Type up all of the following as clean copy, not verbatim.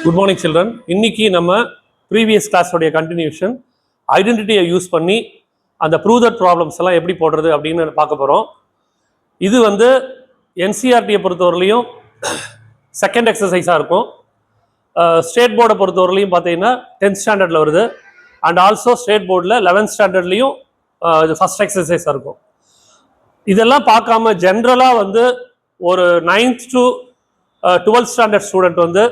Good morning children. இன்னைக்கு நம்ம previous class உடைய continuation ஐடென்டிட்டியை யூஸ் பண்ணி அந்த ப்ரூவ் தட் ப்ராப்ளம்ஸ் எல்லாம் எப்படி போடுறது அப்படின்னு பார்க்க போகிறோம். இது வந்து என்சிஆர்டியை பொறுத்தவரையிலையும் செகண்ட் எக்ஸசைஸாக இருக்கும். ஸ்டேட் போர்டை பொறுத்தவரையிலையும் பார்த்தீங்கன்னா 10th ஸ்டாண்டர்டில் வருது. அண்ட் ஆல்சோ ஸ்டேட் போர்டில் 11th ஸ்டாண்டர்ட்லேயும் இது ஃபஸ்ட் எக்ஸசைஸாக இருக்கும். இதெல்லாம் பார்க்காம ஜென்ரலாக வந்து ஒரு 9th to 12th standard student வந்து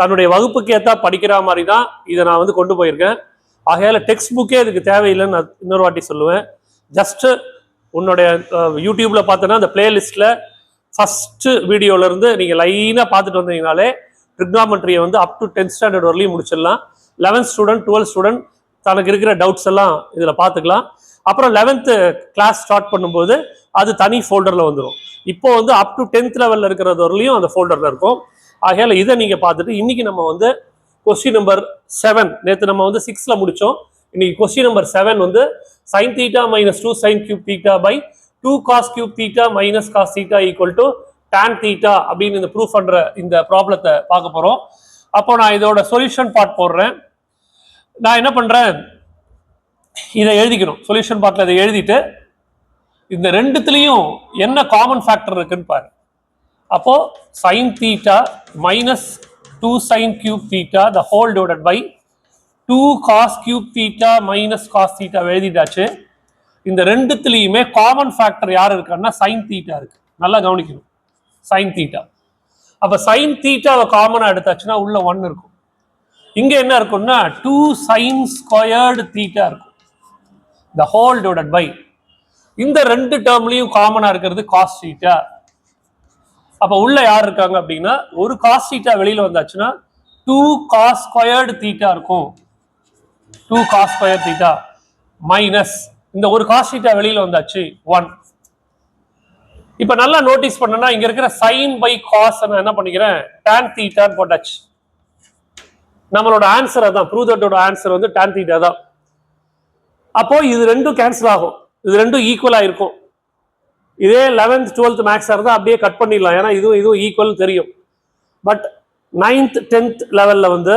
தன்னுடைய வகுப்புக்கு ஏற்றா படிக்கிற மாதிரி தான் இதை நான் வந்து கொண்டு போயிருக்கேன். ஆகையால் டெக்ஸ்ட் புக்கே இதுக்கு தேவையில்லைன்னு நான் இன்னொரு வாட்டி சொல்லுவேன். ஜஸ்ட்டு உன்னுடைய யூடியூப்பில் பார்த்தோன்னா அந்த பிளேலிஸ்ட்டில் ஃபஸ்ட்டு வீடியோவிலேருந்து நீங்கள் லைனாக பார்த்துட்டு வந்தீங்கனாலே ட்ரிக்னாமெட்ரியை வந்து அப் டு 10th ஸ்டாண்டர்ட் வரலையும் முடிச்சிடலாம். 11th ஸ்டூடெண்ட் 12th ஸ்டூடெண்ட் தனக்கு இருக்கிற டவுட்ஸ் எல்லாம் இதில் பார்த்துக்கலாம். அப்புறம் 11th கிளாஸ் ஸ்டார்ட் பண்ணும்போது அது தனி ஃபோல்டரில் வந்துடும். இப்போ வந்து அப் டு 10th லெவலில் இருக்கிறது வரலையும் அந்த ஃபோல்டரில் இருக்கும். ஆகையால் இதை நீங்கள் பார்த்துட்டு இன்னைக்கு நம்ம வந்து கொஸ்டின் நம்பர் 7, நேற்று நம்ம வந்து 6ல் முடித்தோம். இன்னைக்கு கொஸ்டின் நம்பர் 7 வந்து sin θ - 2 sin cube θ by 2 cos cube θ minus cos θ equal to tan θ அப்படின்னு இந்த ப்ரூஃப் பண்ணுற இந்த ப்ராப்ளத்தை பார்க்க போகிறோம். அப்போ நான் இதோட சொல்யூஷன் பார்ட் போடுறேன். நான் என்ன பண்ணுறேன், இதை எழுதிக்கணும். சொல்யூஷன் பார்ட்டில் இதை எழுதிட்டு இந்த ரெண்டுத்துலேயும் என்ன காமன் ஃபேக்டர் இருக்குன்னு பாரு. அப்போ sin θ minus 2 sin cube θ the whole divided by 2 cos cube θ minus cos θ எழுதிட்டாச்சு. இந்த ரெண்டுத்துலேயுமே காமன் ஃபேக்டர் யார் இருக்கான்னா sin θ இருக்கு. நல்லா கவனிக்கணும், sin θ. அப்போ sin θவை காமனாக எடுத்தாச்சுன்னா உள்ள 1 இருக்கும். இங்கே என்ன இருக்கும்னா 2 sin squared θ இருக்கும். the whole divided by இந்த ரெண்டு டேர்ம்லையும் காமனாக இருக்கிறது cos θ. அப்போ உள்ள யார் இருக்காங்க அப்படின்னா ஒரு cos θ வெளியில் வந்தாச்சுன்னா 2 cos squared θ இருக்கும். 2 cos squared θ மைனஸ் இந்த ஒரு cos θ வெளியில் வந்தாச்சு 1. இப்போ நல்லா நோட்டீஸ் பண்ணனா இங்க இருக்கிற sin by cos நான் என்ன பண்ணிக்கிறேன் tan θ போட்டாச்சு. நம்மளோட ஆன்சர் அதான், ப்ரூவ் தட்டோட ஆன்சர் வந்து tan θ தான். அப்போ இது ரெண்டும் கேன்சல் ஆகும், இது ரெண்டும் ஈக்குவலா இருக்கும். இதே 11th 12th மேக்ஸாக இருந்தால் அப்படியே கட் பண்ணிடலாம், ஏன்னா இதுவும் ஈக்குவல் தெரியும். பட் 9th 10th லெவலில் வந்து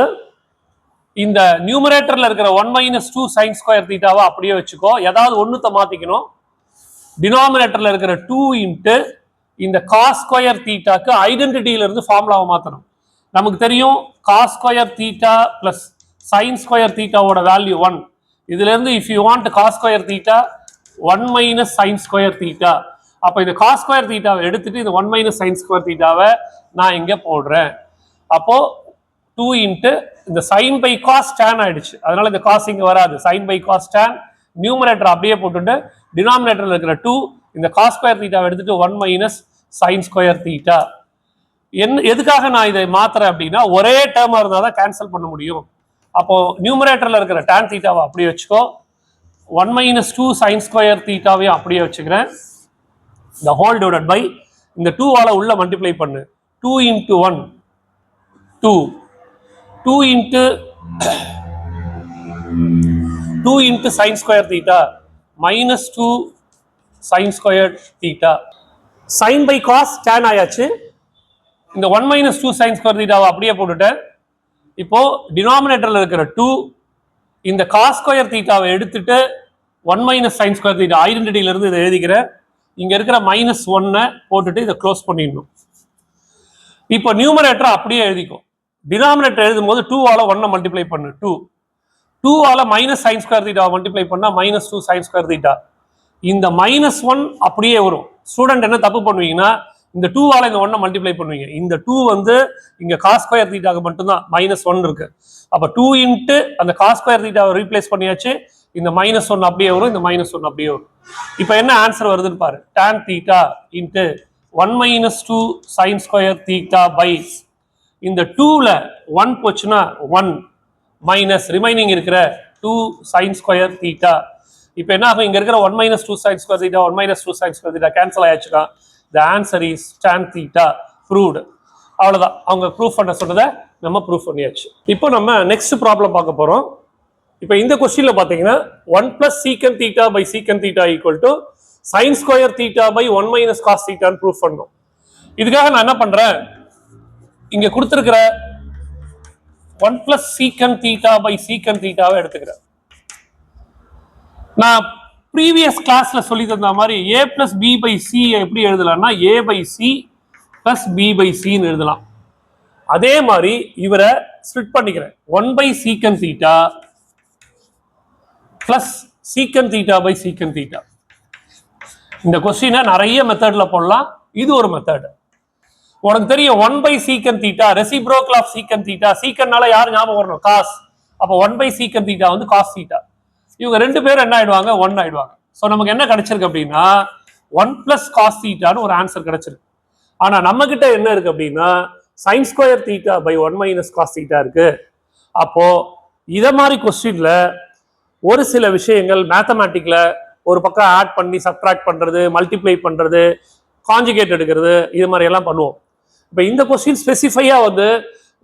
இந்த நியூமரேட்டரில் இருக்கிற 1 - 2 sin square θவை அப்படியே வச்சுக்கோ. ஏதாவது ஒன்றுத்தை மாற்றிக்கணும். டினாமினேட்டரில் இருக்கிற 2 இன்ட்டு இந்த cos square θக்கு ஐடென்டிட்டியிலிருந்து ஃபார்முலாவை மாற்றணும். நமக்கு தெரியும் cos square θ plus sin square θவோட வேல்யூ 1. இதுலேருந்து if you want cos square θ 1 - sin square θ. அப்போ இந்த cos square θவை எடுத்துட்டு இந்த 1 - sin square θவை நான் இங்கே போடுறேன். அப்போ 2 இன்ட்டு இந்த sin by cos tan ஆயிடுச்சு. அதனால இந்த cos இங்கே வராது. sin by cos tan numerator அப்படியே போட்டுட்டு டினாமினேட்டரில் இருக்கிற 2 இந்த cos square θவை எடுத்துட்டு 1 - sin square θ. எதுக்காக நான் இதை மாத்துறேன் அப்படின்னா ஒரே டேர்மா இருந்தால் தான் கேன்சல் பண்ண முடியும். அப்போ நியூமரேட்டரில் இருக்கிற tan θவை அப்படியே வச்சுக்கோ. 1 - 2 sin square θவையும் அப்படியே வச்சுக்கிறேன். the whole divided by இந்த 2 ஆல உள்ள மல்டிப்ளை பண்ணு. 2 into 1 2 2 into sin square θ minus 2 sin squared θ. sin by cos tan ஆயாச்சு. இந்த 1 - 2 sin square θவை அப்படியே போட்டுட்டேன். இப்போ டினாமினேட்டர்ல இருக்கிற 2 இந்த cos square θவை எடுத்துட்டு 1 - sin square θ ஐடென்டிட்டியில இருந்து இதை எழுதிக்கிறேன். இங்க இருக்கிற -1 போட்டுட்டு இதை க்ளோஸ் பண்ணிடணும். இப்போ நியூமரேட்டர் அப்படியே எழுதிக்கும். டினாமினேட்டர் எழுதும் போது 2 ஆல 1 மல்டிப்ளை பண்ணு. 2 ஆல sin square θ மல்டிப்ளை பண்ணா -2 sin square θ. இந்த -1 அப்படியே வரும். ஸ்டூடெண்ட் என்ன தப்பு பண்ணுவீங்கன்னா இந்த 2 ஆல இந்த 1 மல்டிப்ளை பண்ணுவீங்க. இந்த 2 வந்து இங்க cos square θக்கு மட்டும்தான் -1 இருக்கு. அப்ப 2 இன்ட்டு அந்த cos square θவை ரீப்ளேஸ் பண்ணியாச்சு. இந்த -1 அப்படியே வரும், இந்த -1 அப்படியே வரும். இப்போ என்ன ஆன்சர் வருதுன்னு பாரு. tan θ into 1 - 2 sin square θ by இந்த 2ல 1 போச்சுன்னா 1 மைனஸ் ரிமைனிங் இருக்கிற 2 sin square θ. இப்போ என்ன ஆகும், இங்க இருக்கிற 1 - 2 sin square θ 1 - 2 sin square θ cancel ஆயாச்சுன்னா the answer is tan θ proved. அவ்வளவுதான், அவங்க ப்ரூஃப் பண்ண சொன்னதை நம்ம ப்ரூஃப் பண்ணியாச்சு. இப்போ நம்ம நெக்ஸ்ட் ப்ராப்ளம் பார்க்க போறோம். இப்போ இந்த கொஸ்டின்ல பாத்தீங்கன்னா 1 + secant θ by secant θ equal to sin square θ by 1 - cos θ proof பண்ணோம். இதுக்காக நான் என்ன பண்றேன், இங்க கொடுத்திருக்கிற 1 plus secant theta by secant theta எடுத்துக்கிறேன். நான் previous classல சொல்லி தந்த மாதிரி a plus b by c எப்படி எழுதலாம்னா a by c plus b by c ன்னு எழுதலாம். அதே மாதிரி இவரை ஸ்ப்ளிட் பண்ணிக்கிறேன். 1 by secant theta plus secant theta by secant theta. இந்த கொஸ்டினை நிறைய மெத்தட்ல போடலாம். இது ஒரு மெத்தட். உனக்கு தெரியும் 1 by secant theta reciprocal of secant theta. secantனால யார் ஞாபகம் வரணும்? cos. அப்ப 1 by secant theta வந்து cos theta. இவங்க ரெண்டு பேரும் என்ன ஆயிடுவாங்க? 1 ஆயிடுவாங்க. சோ நமக்கு என்ன கிடைச்சிருக்கு அப்படின்னா 1 plus cos theta ன்னு ஒரு ஆன்சர் கிடைச்சிருக்கு. ஆனா நம்ம கிட்ட என்ன இருக்கு அப்படின்னா sin square theta by 1 minus cos theta இருக்கு. அப்போ இத மாதிரி கொஸ்டின்ல ஒரு சில விஷயங்கள் மேத்தமேட்டிக்ல ஒரு பக்கம் ஆட் பண்ணி சப்ட்ராக்ட் பண்றது, மல்டிப்ளை பண்றது, கான்ஜுகேட் எடுக்கிறது, இது மாதிரி எல்லாம் பண்ணுவோம். இப்போ இந்த கொஸ்டின் ஸ்பெசிஃபையா வந்து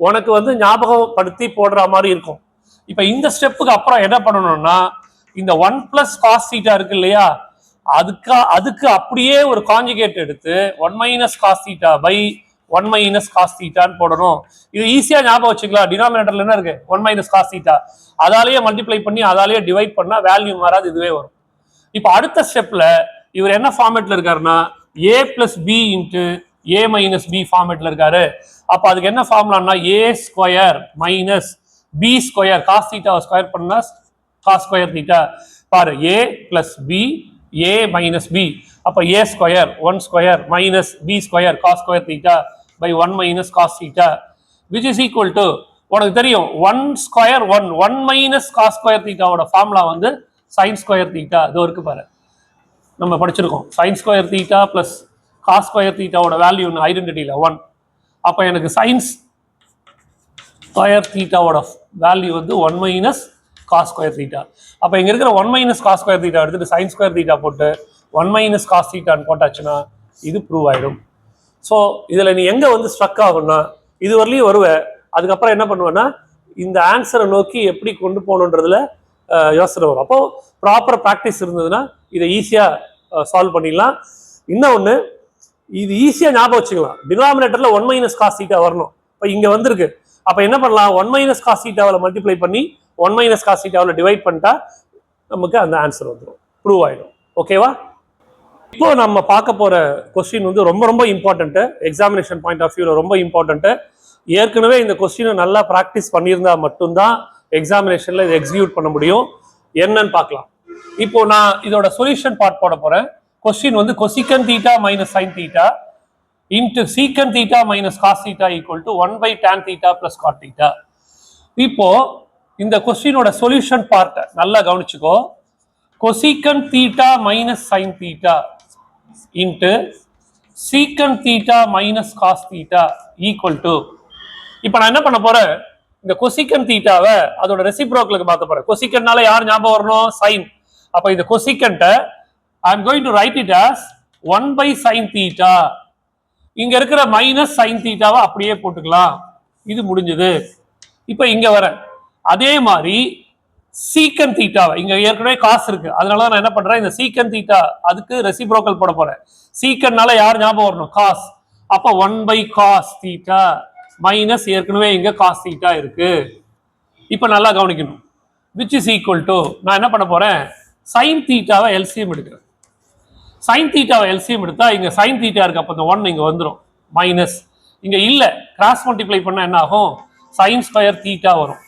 உனக்கு வந்து ஞாபகப்படுத்தி போடுற மாதிரி இருக்கும். இப்போ இந்த ஸ்டெப்புக்கு அப்புறம் என்ன பண்ணணும்னா இந்த 1 plus cos theta இருக்கு இல்லையா, அதுக்கு அப்படியே ஒரு கான்ஜுகேட் எடுத்து 1 minus cos theta by 1 minus cos theta ன்னு போடணும். இது ஈஸியா ஞாபகம் வச்சுக்கலாம். டினாமினேட்டர்ல என்ன இருக்கு? 1 minus cos theta. அதாலேயே மல்டிப்ளை பண்ணி அதாலேயே டிவைட் பண்ணா வேல்யூ மாறாது, இதுவே வரும். இப்போ அடுத்த ஸ்டெப்ல இவர் என்ன ஃபார்மேட்ல இருக்காருன்னா a plus b into a minus b ஃபார்மேட்ல இருக்காரு. அப்ப அதுக்கு என்ன ஃபார்முலான்னா a square minus b square cos theta square பண்ணா cos ஸ்கொயர் theta. பாரு a plus b a minus b. அப்ப a square 1 square minus b square cos square theta by 1 minus cos theta which is equal to உனக்கு தெரியும் 1 square 1 minus cos square theta ஓட formula வந்து sin square theta. இது இருக்கு பாரு, நம்ம படிச்சிருக்கோம். sin square theta plus cos square theta ஓட வேல்யூ ஐடென்டிட்டில 1. அப்ப எனக்கு sin ஸ்கொயர் theta ஓட வேல்யூ வந்து 1 minus cos ஸ்கொயர் theta. அப்ப இங்க இருக்கிற 1 minus cos ஸ்கொயர் theta எடுத்துட்டு sin ஸ்கொயர் theta போட்டு 1 minus cos theta ன்னு போட்டாச்சுன்னா இது ப்ரூவ் ஆயிடும். ஸோ இதுல நீ எங்க வந்து ஸ்ட்ரக் ஆகும்னா இது வரலையும் வருவ. அதுக்கப்புறம் என்ன பண்ணுவேன்னா இந்த ஆன்சரை நோக்கி எப்படி கொண்டு போகணுன்றதுல யோசனை வரும். அப்போ ப்ராப்பர் ப்ராக்டிஸ் இருந்ததுன்னா இதை ஈஸியா சால்வ் பண்ணிடலாம். இன்னொன்று இது ஈஸியா ஞாபகம் வச்சுக்கலாம். டினாமினேட்டர்ல 1 minus cos theta வரணும். இப்போ இங்க வந்திருக்கு. அப்ப என்ன பண்ணலாம்? 1 minus cos theta மல்டிப்ளை பண்ணி 1 minus cos theta டிவைட் பண்ணிட்டா நமக்கு அந்த ஆன்சர் வந்துடும், ப்ரூவ் ஆயிடும். ஓகேவா? இப்போ நம்ம பார்க்க போற கொஸ்டின் வந்து ரொம்ப ரொம்ப இம்பார்ட்டன்ட். எக்ஸாமினேஷன் பாயிண்ட் ஆஃப் வியூல ரொம்ப இம்பார்ட்டன்ட். ஏற்கனவே இந்த கொஸ்டினை நல்லா ப்ராக்டிஸ் பண்ணியிருந்தா மட்டும்தான் எக்ஸாமினேஷன்ல இதை எக்ஸிக்யூட் பண்ண முடியும். என்னன்னு பார்க்கலாம். இப்போ நான் இதோட சொல்யூஷன் பார்ட் போட போறேன். கொஸ்டின் வந்து cosecant theta minus sin theta into secant theta minus cos theta equal to 1 by tan theta plus cot theta. இப்போ இந்த கொஸ்டினோட சொல்யூஷன் பார்ட் நல்லா கவனிச்சுக்கோ. cosecant theta minus sin theta into secant theta minus cos theta equal to, இப்போ நான் என்ன பண்ண போறேன், இந்த cosecant thetaவை அதோட ரெசிப்ரோக்கலுக்கு மாத்த போறேன். cosecantனால யார் ஞாபகம் வரணும்? sin. அப்ப இந்த cosecant I am going to write it as 1 by sin theta. இங்க இருக்கிற மைனஸ் sin thetaவை அப்படியே போட்டுக்கலாம். இது முடிஞ்சது. இப்போ இங்க வர அதே மாதிரி secant thetaவை இங்க ஏற்கனவே cos இருக்கு, அதனால நான் என்ன பண்றேன், இந்த secant theta அதுக்கு ரெசிப்ரோக்கல் போட போறேன். secantனால யார் ஞாபகம் வரணும்? cos. அப்ப 1 by cos theta மைனஸ் ஏற்கனவே இங்க cos theta இருக்கு. இப்ப நல்லா கவனிக்கணும். which is equal to நான் என்ன பண்ண போறேன், sin thetaவை LCM எடுக்கிறேன். sin thetaவை LCM எடுத்தா இங்க sin theta இருக்கு, அப்ப இந்த 1 இங்க வந்துரும். மைனஸ் இங்க இல்ல, கிராஸ் மல்டிப்ளை பண்ணா என்ன ஆகும்? sin ஸ்கொயர் theta வரும்.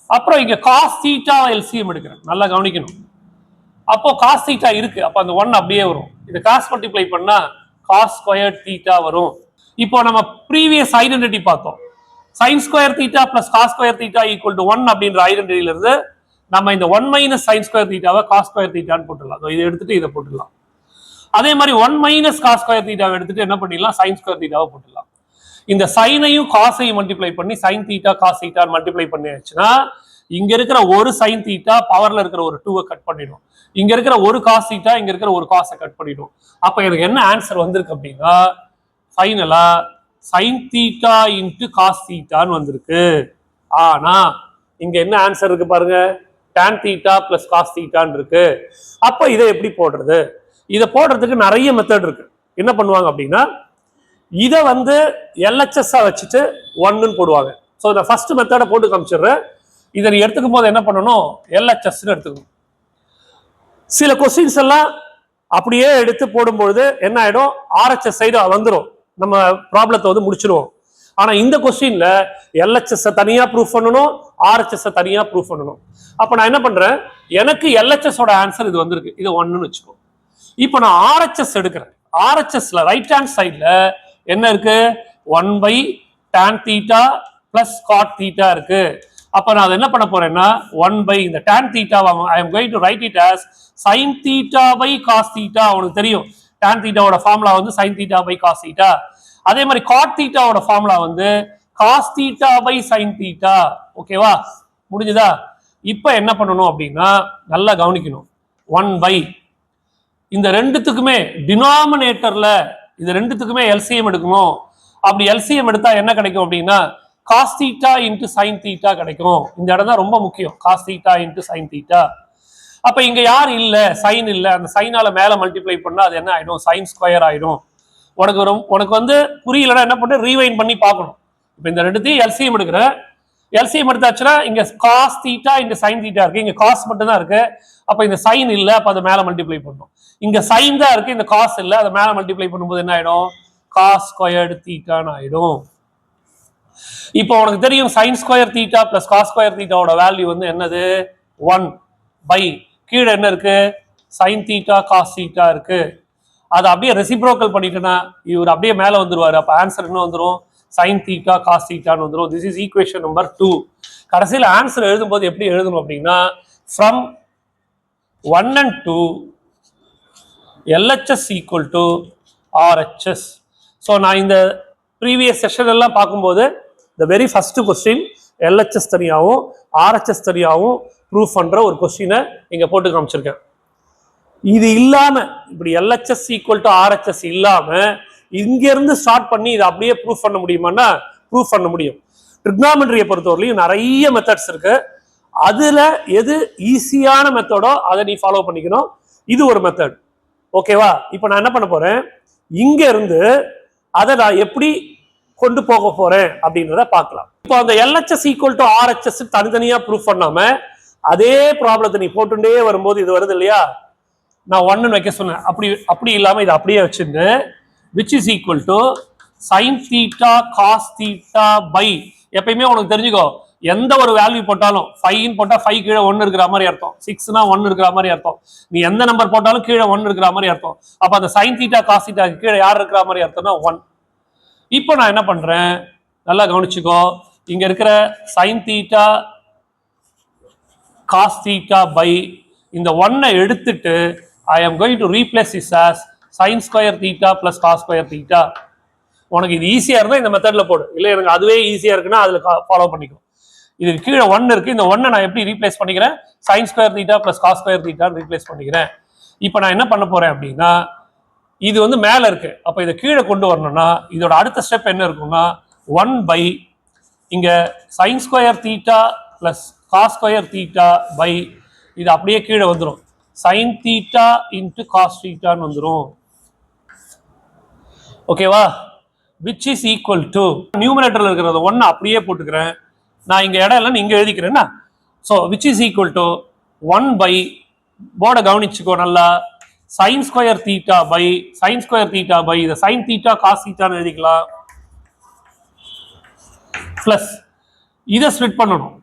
அப்புறம் இங்க cos theta LCM எடுக்கிறேன். நல்லா கவனிக்கணும். அப்போ cos theta இருக்கு, அப்ப அந்த 1 அப்படியே வரும். இத கிராஸ் மல்டிப்ளை பண்ணா cos ஸ்கொயர் theta வரும். இப்போ நம்ம ப்ரீவியஸ் ஐடென்டிட்டி பார்த்தோம். sin square theta plus cos square theta equal to 1 அப்படின்ற ஐடென்டிட்டில இருந்து நம்ம இந்த 1 minus sin ஸ்கொயர் thetaவை cos ஸ்கொயர் thetaன்னு போட்டுடலாம். இதை எடுத்துட்டு இதை போட்டுடலாம். அதே மாதிரி 1 minus cos ஸ்கொயர் thetaவை எடுத்துட்டு என்ன பண்ணிடலாம், sin ஸ்கொயர் thetaவை போட்டுடலாம். இந்த சைனையும் காசையும் மல்டிப்ளை பண்ணி sin theta cos theta multiply பண்ணியாச்சுன்னா இங்க இருக்கிற ஒரு sin theta பவர்ல இருக்கிற ஒரு 2-வை கட் பண்ணிடும். இங்க இருக்கிற ஒரு cos theta இங்க இருக்கிற ஒரு cos-ஐ கட் பண்ணிடும். அப்ப எனக்கு என்ன ஆன்சர் வந்திருக்கு அப்படின்னா ஃபைனலா sin theta into cos thetaன்னு வந்திருக்கு. ஆனா இங்க என்ன ஆன்சர் இருக்கு பாருங்க, tan theta plus cos thetaன்னு இருக்கு. அப்ப இதை எப்படி போடுறது? இதை போடுறதுக்கு நிறைய மெத்தட் இருக்கு. என்ன பண்ணுவாங்க அப்படின்னா இதை வந்து LHS வச்சுட்டு 1ன்னு போடுவாங்க. ஸோ இந்த ஃபர்ஸ்ட் மெத்தடை போட்டு காமிச்சிடுறேன். இதை நீ எடுத்துக்கும் போது என்ன பண்ணணும், எல்ஹெச்எஸ்ன்னு எடுத்துக்கணும். சில கொஸ்டின்ஸ் எல்லாம் அப்படியே எடுத்து போடும்பொழுது என்ன ஆயிடும், ஆர்ஹெச்எஸ் சைடு வந்துடும், நம்ம ப்ராப்ளத்தை வந்து முடிச்சிருவோம். ஆனா இந்த கொஸ்டின்ல எல்ஹெச்எஸ் தனியா ப்ரூஃப் பண்ணணும், ஆர்ஹெச்எஸ் தனியா ப்ரூஃப் பண்ணணும். அப்ப நான் என்ன பண்றேன், எனக்கு எல்ஹெச்எஸ் ஓட ஆன்சர் இது வந்திருக்கு, இது 1ன்னு வச்சுக்கோ. இப்போ நான் ஆர்ஹெச்எஸ் எடுக்கிறேன். ஆர்ஹெச்எஸ்ல ரைட் ஹேண்ட் சைட்ல என்ன இருக்கு, 1/tan θ plus cot θ இருக்கு. அப்ப நான் அதை என்ன பண்ண போறேன்னா 1 இந்த tan θ I am going to write it as sin θ cos θ. உனக்கு தெரியும் tan θ ஓட ஃபார்முலா வந்து sin θ cos θ. அதே மாதிரி cot θ ஓட ஃபார்முலா வந்து cos θ sin θ. ஓகேவா, முடிஞ்சுதா? இப்ப என்ன பண்ணணும் அப்படின்னா நல்லா கவனிக்கணும். 1 இந்த ரெண்டுத்துக்குமே டினாமினேட்டர்ல இது ரெண்டுத்துக்குமே எல்சிஎம் எடுக்கணும். அப்படி எல்சிஎம் எடுத்தா என்ன கிடைக்கும் அப்படின்னா cos θ into sin θ கிடைக்கும். இந்த இடம் தான் ரொம்ப முக்கியம், cos θ into sin θ. அப்ப இங்க யார் இல்ல, சைன் இல்ல, அந்த சைனால மேல மல்டிப்ளை பண்ணா அது என்ன ஆயிடும், சைன் ஸ்கொயர் ஆயிடும். உனக்கு வந்து புரியலன்னா என்ன பண்ணு, ரீவைண்ட் பண்ணி பார்க்கணும். இப்ப இந்த ரெண்டுத்தையும் எல்சிஎம் எடுக்கிற, எல்சிஎம் எடுத்தாச்சுன்னா இங்க cos θ into sin θ இருக்கு, இங்க cos மட்டும் தான் இருக்கு. அப்ப இந்த சைன் இல்ல, அப்ப அதை மேல மல்டிப்ளை பண்ணும். இங்க சைன் தான் இருக்கு, இந்த காஸ் இல்ல, அதை மேல மல்டிப்ளை பண்ணும்போது என்ன ஆயிடும், cos ஸ்கொயர்டு θன்னு ஆயிடும். இப்போ உனக்கு தெரியும் sin square θ plus cos square θ ஓட வேல்யூ வந்து என்னது, 1 கீழே என்ன இருக்கு, sin θ cos θ இருக்கு. அதை அப்படியே ரெசிப்ரோக்கல் பண்ணிட்டேன்னா இவர் அப்படியே மேல வந்துருவாரு. அப்ப ஆன்சர் என்ன வந்துடும், sin θ cos θன்னு வந்துடும். This is equation number 2. கடைசியில் ஆன்சர் எழுதும்போது எப்படி எழுதணும் அப்படின்னா from 1 and 2 LHS equal to RHS. So நான் இந்த ப்ரீவியஸ் செஷன் எல்லாம் பார்க்கும்போது இந்த வெரி ஃபர்ஸ்ட் கொஸ்டின் LHS தனியாகவும் RHS தனியாகவும் ப்ரூஃப் பண்ற ஒரு கொஸ்டினை இங்க போட்டு காமிச்சிருக்கேன். இது இல்லாம இப்படி LHS equal to RHS இல்லாம இங்க இருந்து ஸ்டார்ட் பண்ணி இதை அப்படியே ப்ரூஃப் பண்ண முடியுமான்னா ப்ரூஃப் பண்ண முடியும். ட்ரிக்னாமெட்ரியை பொறுத்தவரையிலும் நிறைய மெத்தட்ஸ் இருக்கு. அதுல எது ஈஸியான மெத்தடோ அதை நீ ஃபாலோ பண்ணிக்கணும். இது ஒரு மெத்தட். ஓகேவா? இப்போ நான் என்ன பண்ண போறேன், இங்க இருந்து அதை நான் எப்படி கொண்டு போக போறேன் அப்படின்றத பார்க்கலாம். இப்போ அந்த LHS ஈக்குவல் டு RHS தனித்தனியா ப்ரூஃப் பண்ணாம அதே ப்ராப்ளத்தை நீ போட்டுட்டே வரும்போது இது வருது இல்லையா, நான் 1ன்னு வைக்க சொன்னேன். அப்படி இல்லாம இதை அப்படியே வச்சிருந்து which is equal to sin θ cos θ by, எப்பயுமே உனக்கு தெரிஞ்சுக்கோ, எந்த ஒரு வேல்யூ போட்டாலும் 5 போட்டா 5 கீழே 1 இருக்கிற மாதிரி அர்த்தம், 6னா 1 இருக்கிற மாதிரி அர்த்தம், நீ எந்த நம்பர் போட்டாலும் கீழே 1 இருக்கிற மாதிரி அர்த்தம். அப்ப அந்த sin θ cos θ கீழே யார் இருக்கிற மாதிரி அர்த்தம்னா 1. இப்போ நான் என்ன பண்றேன், நல்லா கவனிச்சுக்கோ, இங்க இருக்கிற sin θ cos θ by இந்த 1 எடுத்துட்டு I am going to replace this as sin square θ plus cos square θ. உனக்கு இது ஈஸியா இருந்தா இந்த மெத்தட்ல போடு, இல்லை எனக்கு அதுவே ஈஸியா இருக்குன்னா அதுல ஃபாலோ பண்ணிக்கோ. இது கீழே 1 இருக்கு, இந்த 1 நான் எப்படி ரீப்ளேஸ் பண்ணிக்கிறேன், sin square θ plus cos square θ replace பண்ணிக்கிறேன். இப்போ நான் என்ன பண்ண போறேன் அப்படின்னா இது வந்து மேல இருக்கு, அப்ப இதை கீழே கொண்டு வரணும்னா இதோட அடுத்த ஸ்டெப் என்ன இருக்கும்னா 1 இங்க sin square θ plus cos square θ by இது அப்படியே கீழே வந்துடும், sin θ into cos θன்னு வந்துடும். ஓகேவா? which is equal to நியூமரேட்டர்ல இருக்கிறத 1 அப்படியே போட்டுக்கிறேன், நான் இங்க இடம் இல்லைன்னு இங்க எழுதிக்கிறேன்னா. So which is equal to 1 போர்டை கவனிச்சுக்கோ நல்லா, sin square θ by sin square θ by இதை sin θ cos θன்னு எழுதிக்கலாம், பிளஸ் இதை ஸ்ப்ளிட் பண்ணணும்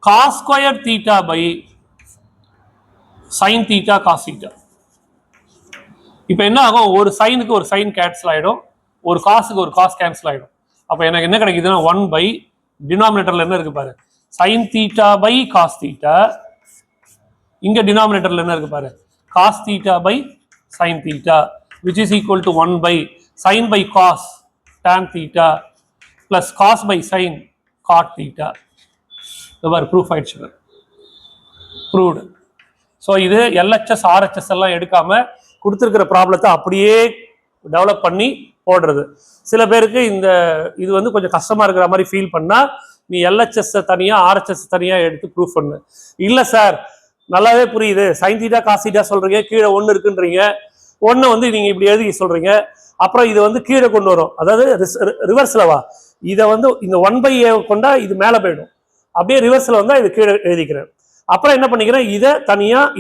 cos square θ by sin θ cos θ. இப்போ என்ன ஆகும், ஒரு சைனுக்கு ஒரு சைன் கேன்சல் ஆயிடும், ஒரு காசுக்கு ஒரு காஸ் கேன்சல் ஆயிடும். அப்ப எனக்கு என்ன கிடைக்குதுன்னா 1 டினாமினேட்டர்ல என்ன இருக்கு பாரு, sin θ by cos θ, இங்க டினாமினேட்டர்ல என்ன இருக்கு பாரு, cos θ by sin θ, which is equal to 1 sin by cos tan θ plus cos by sin cot θ. இவர் ப்ரூஃப் ஆயிடுச்சு, ப்ரூவ்டு. ஸோ இது LHS RHS எல்லாம் எடுக்காம கொடுத்துருக்கிற ப்ராப்ளத்தை அப்படியே டெவலப் பண்ணி போடுறது. சில பேருக்கு இது வந்து கொஞ்சம் கஷ்டமா இருக்கிற மாதிரி ஃபீல் பண்ணா நீ LHS தனியா RHS தனியா எடுத்து ப்ரூஃப் பண்ணு. இல்ல சார் நல்லாவே புரியுது, sin θ cos θ சொல்றீங்க, கீழே 1 இருக்குன்றீங்க, 1 வந்து நீங்க இப்படி எழுதி சொல்றீங்க, அப்புறம் இது வந்து கீழே கொண்டு வரும், அதாவது ரிவர்ஸ்ல வா, இதை வந்து இந்த 1/a கொண்டா இது மேலே போயிடும், அப்படியே ரிவர்ஸில் வந்தால் இது கீழே எழுதிக்கிறேன். அப்புறம் என்ன பண்ணிக்கிறேன்,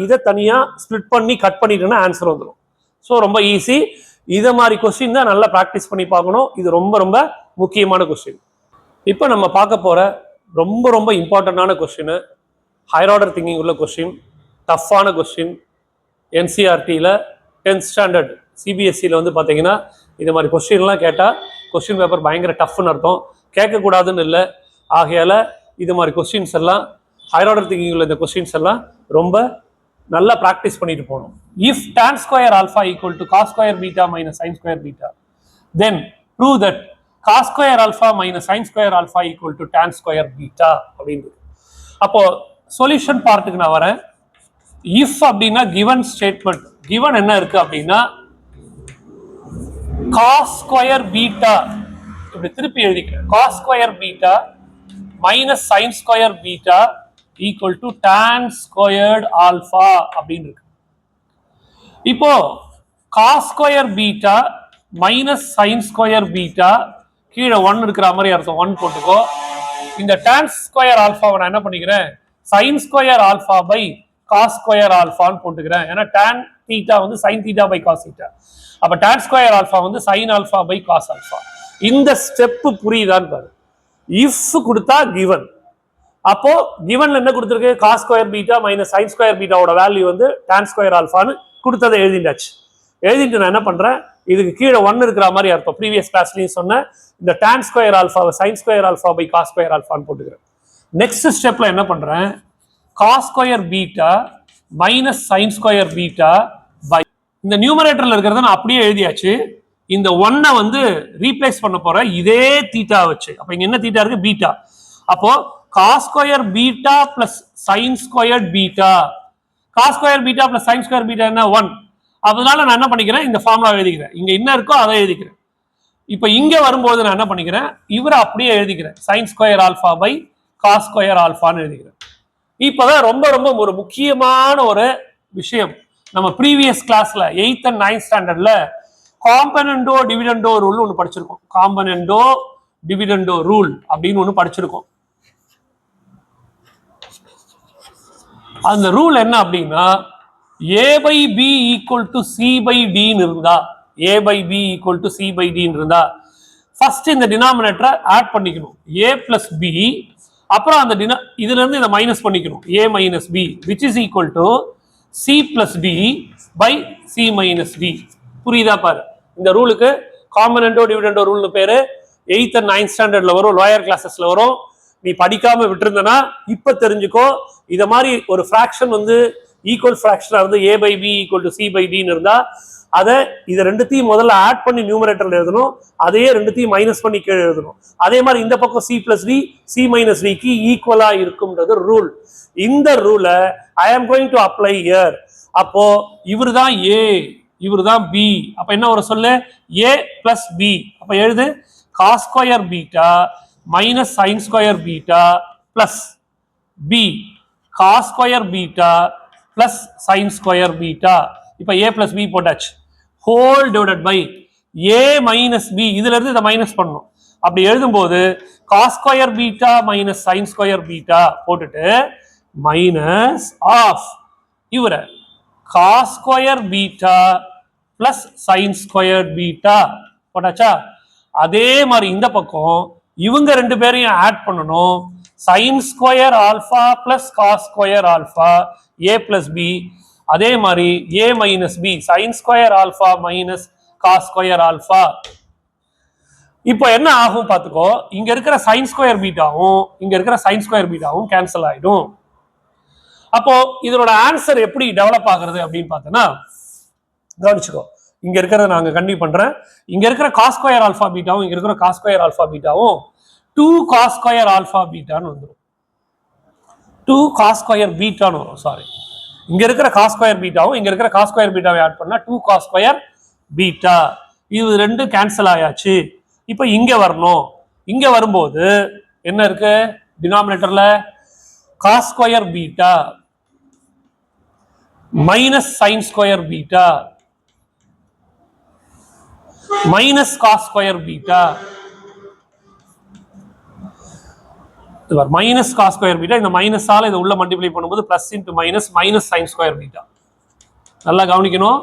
இதை தனியாக ஸ்ப்ளிட் பண்ணி கட் பண்ணிட்டேன்னா ஆன்சர் வந்துடும். ஸோ ரொம்ப ஈஸி. இதை மாதிரி கொஸ்டின் தான் நல்லா ப்ராக்டிஸ் பண்ணி பார்க்கணும். இது ரொம்ப ரொம்ப முக்கியமான கொஸ்டின். இப்போ நம்ம பார்க்க போகிற ரொம்ப ரொம்ப இம்பார்ட்டண்டான கொஸ்டின், ஹையர் ஆர்டர் திங்கிங் உள்ள கொஸ்டின், டஃப்பான கொஸ்டின். என்சிஆர்டியில் 10th ஸ்டாண்டர்ட் சிபிஎஸ்சியில் வந்து பார்த்தீங்கன்னா இது மாதிரி கொஸ்டின்லாம் கேட்டால் கொஸ்டின் பேப்பர் பயங்கர டஃப்னு அர்த்தம். கேட்கக்கூடாதுன்னு இல்லை. ஆகையால் இது மாதிரி கொஸ்டின்ஸ் எல்லாம் ஹையர் ஆர்டர் திங்கிங் உள்ள இந்த கொஸ்டின்ஸ் எல்லாம் ரொம்ப நல்லா ப்ராக்டிஸ் பண்ணிட்டு போகணும். If tan square alpha equal to cos square beta minus sine square beta, then prove that cos square alpha minus sine square alpha equal to tan square beta அப்படின்னு. அப்போ solution பார்ட்டுக்கு நான் வரேன். If அப்படின்னா given statement, given என்ன இருக்கு அப்படின்னா cos square beta, இப்படி திருப்பி எழுதிக்கிறேன், cos square beta minus sine square beta equal to tan squared alpha அப்படின்னு இருக்கு. இப்போ cos square beta minus sine square beta, கீழே 1 இருக்கிற மாதிரி அர்த்தம், 1 போட்டுக்கோ. இந்த tan ஸ்கொயர் ஆல்ஃபாவை நான் என்ன பண்ணிக்கிறேன், sine square alpha by cos square ஆல்ஃபான்னு போட்டுக்கிறேன். ஏன்னா tan தீட்டா வந்து sine theta by cos theta, அப்ப tan ஸ்கொயர் ஆல்ஃபா வந்து sine alpha by cos alpha. இந்த ஸ்டெப் புரியுதான்னு பாரு. இஃப் கொடுத்தா கிவன், அப்போ கிவன்ல என்ன கொடுத்துருக்கு, cos square beta minus sine square பீட்டாவோட வேல்யூ வந்து tan ஸ்கொயர் ஆல்ஃபான்னு கொடுத்ததை எழுதிட்டாச்சு. எழுதிட்டு நான் என்ன பண்றேன், இதுக்கு கீழே 1 இருக்கிற மாதிரி அர்த்தம். ப்ரீவியஸ் கிளாஸ்லயும் சொன்னேன், இந்த tan ஸ்கொயர் ஆல்ஃபாவை sine square alpha by cos square ஆல்ஃபான்னு போட்டுக்கிறேன். நெக்ஸ்ட் ஸ்டெப்ல என்ன பண்றேன், cos square beta minus sine square beta by, இந்த நியூமரேட்டர்ல இருக்கிறத நான் அப்படியே எழுதியாச்சு. இந்த 1 வந்து ரீப்ளேஸ் பண்ண போறேன் இதே தீட்டா வச்சு. அப்ப இங்க என்ன தீட்டா இருக்கு, பீட்டா. அப்போ cos square beta plus sine square beta, cos square beta plus sine square beta என்ன 1. அதனால நான் என்ன பண்ணிக்கிறேன், இந்த ஃபார்முலா எழுதிக்கிறேன். இங்க என்ன இருக்கோ அதை எழுதிக்கிறேன். இப்ப இங்க வரும்போது நான் என்ன பண்ணிக்கிறேன், இவரை அப்படியே எழுதிக்கிறேன், sine square alpha by cos square ஆல்ஃபான்னு எழுதிக்கிறேன். இப்பதான் ரொம்ப ரொம்ப ஒரு முக்கியமான ஒரு விஷயம். நம்ம ப்ரீவியஸ் கிளாஸ்ல 8th and 9th ஸ்டாண்டர்ட்ல காம்பனண்டோ டிவிடெண்டோ ரூல் ஒன்று படிச்சிருக்கோம். காம்பனண்டோ டிவிடெண்டோ ரூல் அப்படின்னு ஒன்று படிச்சிருக்கோம். அந்த ரூல் என்ன அப்படின்னா, a by b equal to c by d இருந்தா, a by b equal to c by d இருந்தா ஃபர்ஸ்ட் இந்த டினாமினேட்டரை ஆட் பண்ணிக்கணும், a plus b. அப்புறம் அந்த இதுல இருந்து இதை மைனஸ் பண்ணிக்கணும், a minus b which is equal to c plus d by c minus d. புரியுதா பாரு. இந்த ரூலுக்கு காம்பனண்டோ டிவிடெண்டோ ரூல்னு பேரு. 8th and 9th ஸ்டாண்டர்ட்ல வரும், லோயர் கிளாஸஸ்ல வரும். நீ படிக்காம விட்டுருந்தனா இப்ப தெரிஞ்சுக்கோ. இத மாதிரி ஒரு ஃபிராக்ஷன் வந்து ஈக்குவல் ஃபிராக்ஷனா இருந்து a by b equal to c by d இருந்தா அதை இதை ரெண்டுத்தையும் முதல்ல ஆட் பண்ணி நியூமரேட்டர்ல எழுதணும், அதையே ரெண்டுத்தையும் மைனஸ் பண்ணி கீழே எழுதணும். அதே மாதிரி இந்த பக்கம் c plus d c minus d க்கு ஈக்குவலா இருக்கும்ன்றது ரூல். இந்த ரூலை ஐ am going to apply here. அப்போ இவர் தான் a, இவர் தான் b. அப்ப என்ன ஒரு சொல்லு, a plus b. அப்ப எழுது, cos square beta minus sine square beta plus b cos square beta plus sine square beta. இப்ப a plus b போட்டாச்சு, whole divided by a minus b. இதுல இருந்து இதை மைனஸ் பண்ணணும். அப்படி எழுதும்போது cos square beta minus sine square beta போட்டுட்டு minus of இவரை cos square beta plus sine square beta போட்டாச்சா. அதே மாதிரி இந்த பக்கம் இவங்க ரெண்டு பேரையும் ஆட் பண்ணணும், sine square alpha plus cos square alpha a plus b. அதே மாதிரி a minus b sine square alpha minus cos square alpha. இப்போ என்ன ஆகும் பார்த்துக்கோ, இங்க இருக்கிற சைன் ஸ்கொயர் பீட்டாவும் இங்க இருக்கிற சைன் ஸ்கொயர் பீட்டாவும் கேன்சல் ஆயிடும். அப்போ இதனோட ஆன்சர் எப்படி டெவலப் ஆகுறது அப்படின்னு பார்த்தோன்னா கவனிச்சுக்கோ. இங்க இருக்கிறத நாங்க கண்டினியூ பண்றேன். இங்க இருக்கிற காஸ் ஸ்கொயர் ஆல்பா பீட்டாவும் இங்க இருக்கிற காஸ் ஸ்கொயர் ஆல்பா பீட்டாவும் 2 காஸ் ஸ்கொயர் ஆல்பா பீட்டான்னு வந்துடும், 2 காஸ் ஸ்கொயர் பீட்டான்னு வரும். சாரி, இங்க இருக்கிற காஸ் ஸ்கொயர் பீட்டாவும் இங்க இருக்கிற காஸ் ஸ்கொயர் பீட்டாவை ஆட் பண்ணா 2 காஸ் ஸ்கொயர் பீட்டா. இது ரெண்டு கேன்சல் ஆயாச்சு. இப்போ இங்க வரணும். இங்க வரும்போது என்ன இருக்கு டினாமினேட்டர்ல, cos square beta minus sine square beta minus cos square beta minus cos square beta, இந்த மைனஸால இதை உள்ள மல்டிப்ளை பண்ணும்போது plus into minus minus sine square beta. நல்லா கவனிக்கணும்,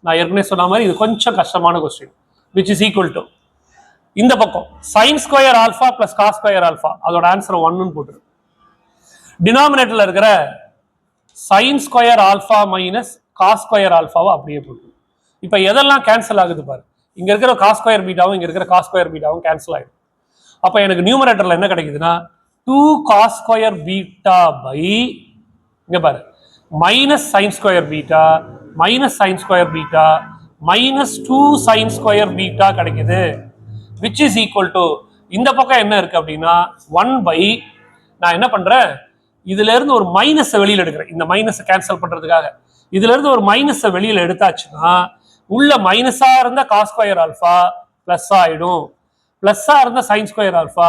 நான் ஏற்கனவே சொன்ன மாதிரி இது கொஞ்சம் கஷ்டமான question. Which is equal to இந்த பக்கம் sine square alpha plus cos square alpha, அதோட ஆன்சர் 1ன்னு போட்டுரு. டினாமினேட்டர்ல இருக்கிற sine square alpha minus cos square ஆல்ஃபாவை அப்படியே போட்டுரு. இப்போ எதெல்லாம் கேன்சல் ஆகுது பாரு, இங்க இருக்கிற காஸ் ஸ்கொயர் பீட்டாவும் இங்க இருக்கிற காஸ் ஸ்கொயர் பீட்டாவும் கேன்சல் ஆயிடும். அப்போ எனக்கு நியூமரேட்டர்ல என்ன கிடைக்குதுன்னா 2 cos ஸ்கொயர் பீட்டா பை இங்க பாரு minus sine square beta minus sine square beta minus 2 sign square beta கிடைக்குது. விச் இஸ் ஈக்குவல் டு இந்த பக்கம் என்ன இருக்கு அப்படின்னா 1 பை நான் என்ன பண்றேன், இதுல இருந்து ஒரு மைனஸ் வெளியில எடுக்கிறேன். இந்த மைனஸ் கேன்சல் பண்றதுக்காக இதுல இருந்து ஒரு மைனஸ் வெளியில எடுத்தாச்சுன்னா உள்ள மைனஸா இருந்த காஸ் ஸ்கொயர் ஆல்ஃபா பிளஸ் ஆயிடும், பிளஸ்ஸா இருந்த சைன் ஸ்கொயர் ஆல்ஃபா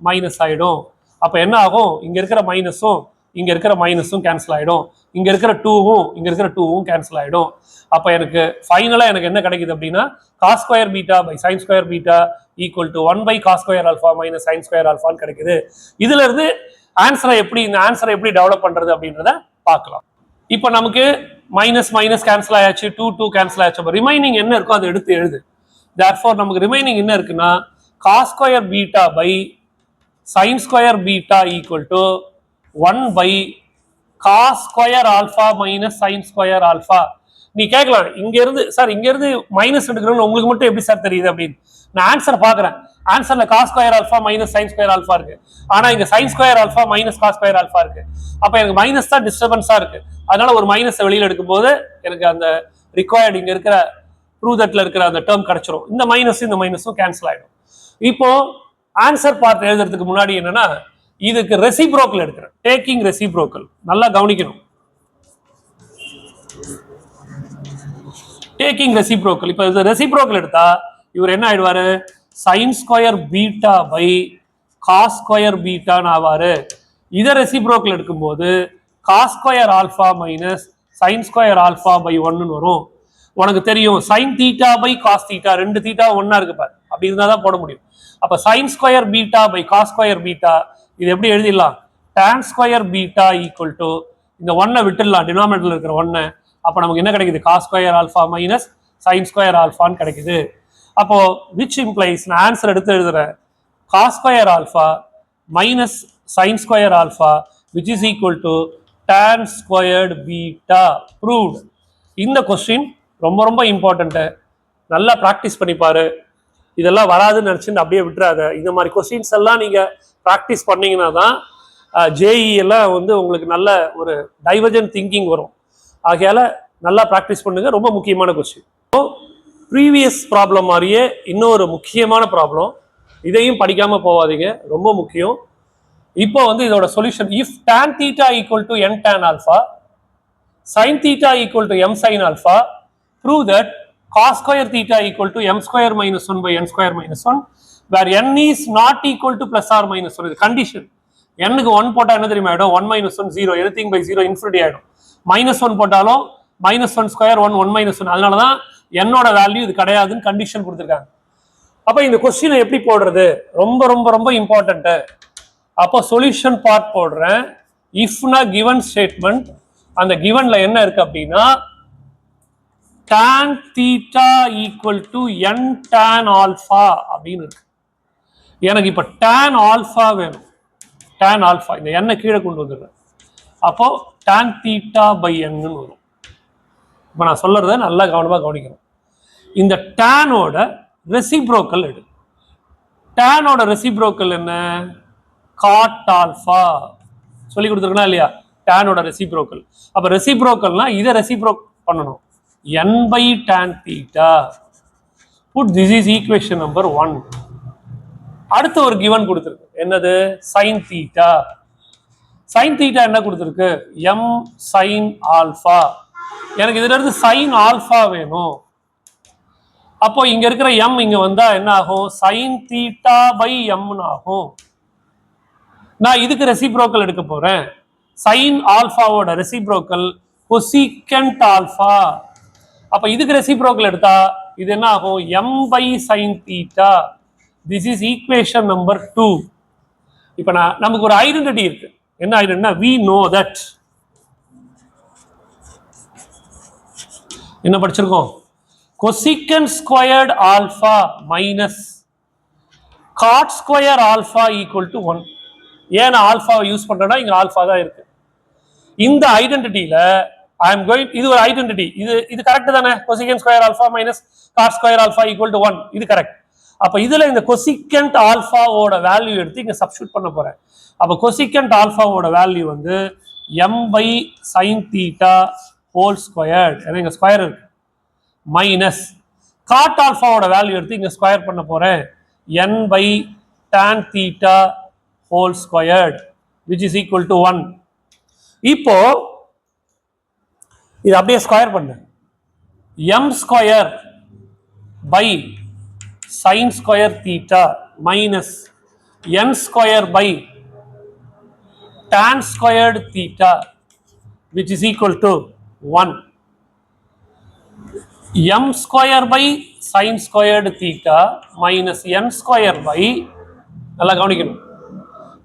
மைனஸ் ஆயிடும். அப்ப என்ன ஆகும், இங்க இருக்கிற மைனஸும் இங்க இருக்கிற மைனஸும் கேன்சல் ஆயிடும், இங்க இருக்கிற 2வும் இங்க இருக்கிற 2வும் கேன்சல் ஆயிடும். அப்ப எனக்கு ஃபைனலா எனக்கு என்ன கிடைக்குது அப்படின்னா cos square beta by sine square beta equal to 1 by cos square alpha minus sine square ஆல்ஃபான்னு கிடைக்குது. இதுல இருந்து ஆன்சரை எப்படி இந்த ஆன்சரை எப்படி டெவலப் பண்றது அப்படின்றத பார்க்கலாம். இப்போ நமக்கு மைனஸ் மைனஸ் கேன்சல் ஆயாச்சு, 2 கேன்சல் ஆயாச்சு. அப்போ ரிமைனிங் என்ன இருக்கோ அதை எடுத்து எழுது. தேர்ஃபோர் நமக்கு ரிமைனிங் என்ன இருக்குன்னா cos square beta by sine square beta equal to 1 by cos square alpha minus sine square alpha. நீ கேட்கலாம் இங்க இருந்து சார் இங்க இருந்து மைனஸ் எடுக்கணும்னு உங்களுக்கு மட்டும் எப்படி சார் தெரியுது அப்படின்னு. நான் ஆன்சர் பாக்குறேன், ஆன்சர்ல cos square alpha minus sine square alpha இருக்கு, ஆனா இங்க sine square alpha minus cos square alpha இருக்கு. அப்ப எனக்கு மைனஸ் தான் டிஸ்டர்பன்ஸா இருக்கு. அதனால ஒரு மைனஸ் வெளியில எடுக்கும் போது எனக்கு அந்த ரிக்வயர்டு இங்க இருக்கிற ப்ரூவ் தட்ல இருக்கிற அந்த டேர்ம் கிடைச்சிரும். இந்த மைனஸும் கேன்சல் ஆயிடும். இப்போ ஆன்சர் பார்ட் எழுதுறதுக்கு முன்னாடி என்னன்னா இதுக்கு ரெசிப்ரோக்கல் எடுக்கிறேன், டேக்கிங் ரெசிப்ரோக்கல். நல்லா கவனிக்கணும், டேக்கிங் ரெசிப்ரோக்கல். இப்போ இது ரெசிப்ரோக்கல் எடுத்தா இவர் என்ன ஆயிடுவாரு, sine square beta by cos square பீட்டான்னு ஆவாரு. இதை ரெசிப்ரோக்கல் எடுக்கும்போது cos square alpha minus sine square alpha by 1ன்னு வரும். உனக்கு தெரியும் sine theta by cos theta, ரெண்டு தீட்டா ஒன்னா இருக்கு பாரு, அப்படி இருந்தா தான் போட முடியும். அப்ப sine square beta by cos square beta இது எப்படி எழுதிடலாம், tan square beta equal to இந்த 1 விட்டுடலாம், டினாமினேட்டர்ல இருக்கிற 1. அப்ப நமக்கு என்ன கிடைக்குது, cos square alpha minus sine square ஆல்ஃபான்னு கிடைக்குது. அப்போ விச் இம்ப்ளைஸ் நான் ஆன்சர் எடுத்து எழுதுறேன், cos square alpha minus sine square alpha which is equal to tan squared beta. Proved. இந்த கொஸ்டின் ரொம்ப ரொம்ப இம்பார்ட்டன்ட்டு, நல்லா ப்ராக்டிஸ் பண்ணிப்பாரு. இதெல்லாம் வராதுன்னு நினச்சிட்டு அப்படியே விட்டுறாத. இந்த மாதிரி கொஸ்டின்ஸ் எல்லாம் நீங்கள் ப்ராக்டிஸ் பண்ணீங்கன்னா தான் ஜேஇ எல்லாம் வந்து உங்களுக்கு நல்ல ஒரு டைவர்ஜென்ட் திங்கிங் வரும். ஆகையால் நல்லா ப்ராக்டிஸ் பண்ணுங்க, ரொம்ப முக்கியமான கொஸ்டின். ப்ரீவியஸ் ப்ராப்ளம் மாதிரியே இன்னொரு முக்கியமான ப்ராப்ளம், இதையும் படிக்காமல் போகாதீங்க, ரொம்ப முக்கியம். இப்போ வந்து இதோட solution, if tan theta equal to n tan alpha, sin theta equal to m sin alpha, prove that cos square theta equal to m square minus 1 by n square minus 1, where n is not equal to plus or minus 1. இது condition. n-க்கு 1 போட்டா என்ன தெரியுமா ஆயிடும், 1 minus 1 0, anything by 0 infinity ஆயிடும். minus 1 போட்டாலும் minus 1 square 1 1 minus 1. அதனால தான் n-ஓட value இது கிடையாதுன்னு கண்டிஷன் கொடுத்துருக்காங்க. அப்போ இந்த கொஸ்டினை எப்படி போடுறது, ரொம்ப ரொம்ப ரொம்ப இம்பார்ட்டன்ட்டு. அப்போ சொல்யூஷன் பார்ட் போடுறேன். இஃப்னா கிவன் ஸ்டேட்மெண்ட், அந்த கிவன்ல என்ன இருக்கு அப்படின்னா tan theta equal to n tan alpha அப்படின்னு இருக்கு. எனக்கு இப்போ tan alpha வேணும், tan alpha இந்த n கீழே கொண்டு வந்துடுறேன். அப்போ tan theta by n வரும். இப்போ நான் சொல்றத நல்லா கவனமாக கவனிக்கணும். இந்த tan-ஓட ரெசிப்ரோக்கல் எடு. tan-ஓட ரெசிப்ரோக்கல் என்ன, காட் ஆல்பா. சொல்லி கொடுத்துருக்கா இல்லையா, tan-ஓட ரெசிப்ரோக்கல். அப்ப ரெசிப்ரோக்கல்னா இதை ரெசிப்ரோக் பண்ணணும், n by tan theta. Put this is equation number 1. அடுத்து ஒரு given கொடுத்துருக்கு, என்னது, sin theta. sin theta என்ன கொடுத்துருக்கு, m sin alpha. எனக்கு இதுல இருந்து sin alpha வேணும். அப்போ இங்க இருக்கிற m இங்க வந்தா என்ன ஆகும், sin theta by m ஆகும். நான் இதுக்கு ரெசிப்ரோக்கல் எடுக்க போறேன். சைன் ஆல்பாவோட ரெசிப்ரோக்கல் கொசிகண்ட் ஆல்பா. அப்ப இதுக்கு ரெசிப்ரோக்கல் எடுத்தா இது என்ன ஆகும், m by sin theta. This is equation number 2. இப்போ நமக்கு ஒரு ஐடென்டிட்டி இருக்கு. என்ன ஐடென்டிட்டினா we know that என்ன படிச்சிருக்கோம்? cosecant squared alpha minus cot square alpha equal to 1. ஏன் ஆல்ஃபாவை யூஸ் பண்றேன்னா இங்க ஆல்ஃபா தான் இருக்கு. இந்த ஐடென்டிட்டியில ஐ எம் கோயிங், இது ஒரு ஐடென்டிட்டி, இது கரெக்ட் தானே? cosecant square alpha minus cot square alpha equal to 1, இது கரெக்ட். அப்ப இதுல இந்த cosecant ஆல்பாவோட வேல்யூ எடுத்து இங்க சப்ஸ்டிட்யூட் பண்ண போறேன். அப்ப cosecant ஆல்பாவோட வேல்யூ வந்து m by sin theta whole squared, ஏன்னா இங்க ஸ்கொயர் இருக்கு, மைனஸ் காட் ஆல்பாவோட வேல்யூ எடுத்து இங்க ஸ்கொயர் பண்ண போறேன், n by tan theta whole squared which is equal to 1. இப்போ இது அப்படியே ஸ்கொயர் பண்ணு, m square by sin square theta minus n square by tan squared theta which is equal to 1. m square by sin squared theta minus n square by, நல்லா கவனிக்கணும்,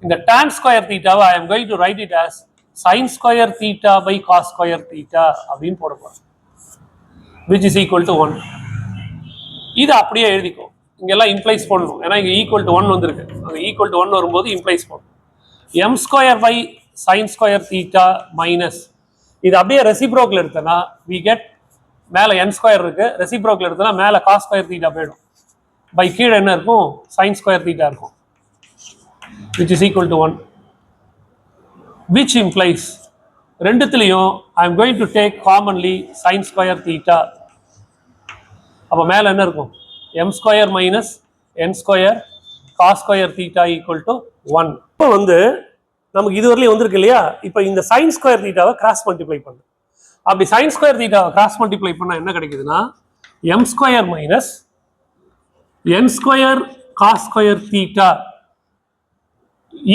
இந்த tan square theta I am going to write it as sin square theta by cos square theta அப்படின்னு போட போறேன், which is equal to 1. இது அப்படியே எழுதிக்கோ, இங்கெல்லாம் implies போடணும், ஏன்னா இங்க ஈக்குவல் டு 1 வந்திருக்கு, அங்க ஈக்குவல் டு 1 வரும்போது இம்ப்ளைஸ் போடணும். m square by sin square theta minus, இது அப்படியே ரெசிப்ரோக்கல் எடுத்தனா we get, மேல n ஸ்கொயர் இருக்கு, ரெசிப்ரோக்கல் எடுத்தனா மேல cos ஸ்கொயர் தீட்டா போயிடும், பை கீழே என்ன இருக்கும்? sin ஸ்கொயர் தீட்டா இருக்கும், which is equal to 1, which implies ரெண்டுத்துலயும் I am going to take commonly sin square theta. அப்ப மேல என்ன இருக்கும்? m square minus n square cos square theta equal to 1. இப்போ வந்து நமக்கு இதுவரையிலும் வந்திருக்கு இல்லையா? இப்போ இந்த sin ஸ்கொயர் தீட்டாவை கிராஸ் மல்டிப்ளை பண்ணு. அப்படி sin ஸ்கொயர் தீட்டாவை கிராஸ் மல்டிப்ளை பண்ணா என்ன கிடைக்குதுன்னா m square minus n square cos square theta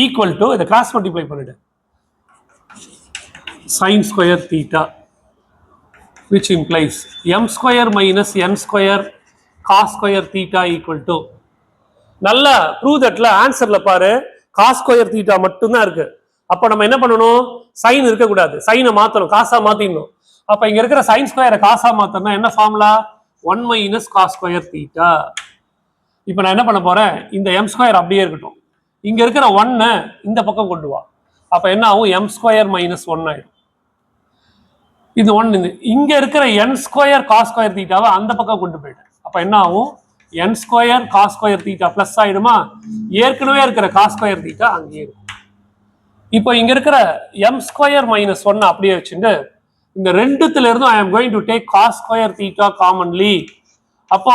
equal to, இதை கிராஸ் மல்டிப்ளை பண்ணிடு, sin square theta which implies m square minus n square cos square theta equal to, நல்லா prove தட்ல ஆன்சர்ல பாரு cos square theta மட்டும்தான் இருக்கு. அப்ப நம்ம என்ன பண்ணணும்? சைன் இருக்கக்கூடாது, சைனை மாத்தணும், காசா மாத்திடணும். அப்ப இங்க இருக்கிற சைன் ஸ்கொயரை காசா மாத்தணும்னா என்ன formula? 1 minus cos square theta. இப்ப நான் என்ன பண்ண போறேன்? இந்த m ஸ்கொயர் அப்படியே இருக்கட்டும், இங்க இருக்கிற 1 இந்த பக்கம் கொண்டு வா, அப்ப என்ன ஆகும்? m ஸ்கொயர் மைனஸ் 1 ஆயிடும். இது 1, இங்க இருக்கிற n ஸ்கொயர் cos ஸ்கொயர் தீட்டாவை அந்த பக்கம் கொண்டு போயிடு, அப்ப என்ன ஆகும்? n square cos square theta plus ஆயிடுமா? ஏற்கனவே இருக்கிற cos ஸ்கொயர் தீட்டா அங்கேயே இருக்கும். இப்போ இங்க இருக்கிற m ஸ்கொயர் மைனஸ் 1 அப்படியே வச்சுட்டு இந்த ரெண்டுத்துல இருந்தும் I am going to take cos square theta commonly. அப்போ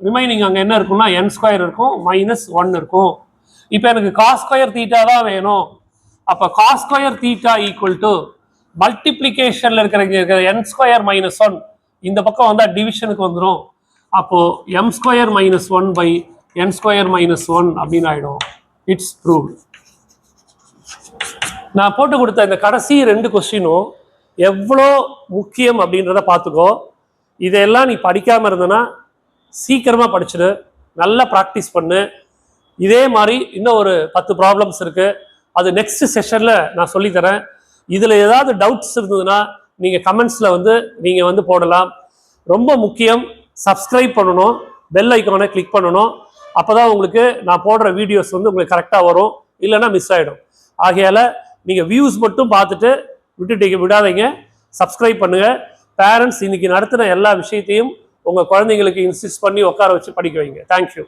ரிமைனிங் அங்க என்ன இருக்கும்னா n ஸ்கொயர் இருக்கும், மைனஸ் 1 இருக்கும். இப்போ எனக்கு cos ஸ்கொயர் தீட்டா தான் வேணும். அப்ப cos square theta equal to மல்டிப்ளிகேஷன்ல இருக்கிற n ஸ்கொயர் மைனஸ் 1 இந்த பக்கம் வந்தா டிவிஷனுக்கு வந்துடும். அப்போ m square minus 1 by n square minus 1 அப்படின்னு ஆயிடும். It's proved. நான் போட்டு கொடுத்த இந்த கடைசி 2 கொஸ்டினும் எவ்வளோ முக்கியம் அப்படின்றத பார்த்துக்கோ. இதெல்லாம் நீ படிக்காம இருந்தனா சீக்கிரமா படிச்சுடு, நல்லா ப்ராக்டிஸ் பண்ணு. இதே மாதிரி இன்னும் ஒரு 10 ப்ராப்ளம்ஸ் இருக்கு, அது நெக்ஸ்ட் செஷன்ல நான் சொல்லித்தரேன். இதுல ஏதாவது டவுட்ஸ் இருந்ததுன்னா நீங்க கமெண்ட்ஸ்ல நீங்க போடலாம். ரொம்ப முக்கியம், சப்ஸ்கிரைப் பண்ணணும், பெல் ஐக்கானை கிளிக் பண்ணணும். அப்பதான் உங்களுக்கு நான் போடுற வீடியோஸ் உங்களுக்கு கரெக்டா வரும், இல்லைன்னா மிஸ் ஆயிடும். ஆகையால நீங்க வியூஸ் மட்டும் பார்த்துட்டு விடாதீங்க, சப்ஸ்கிரைப் பண்ணுங்க. பேரண்ட்ஸ் இன்னைக்கு நடத்தின எல்லா விஷயத்தையும் உங்க குழந்தைங்களுக்கு இன்சிஸ்ட் பண்ணி உட்கார வச்சு படிக்க வைங்க. தேங்க்யூ.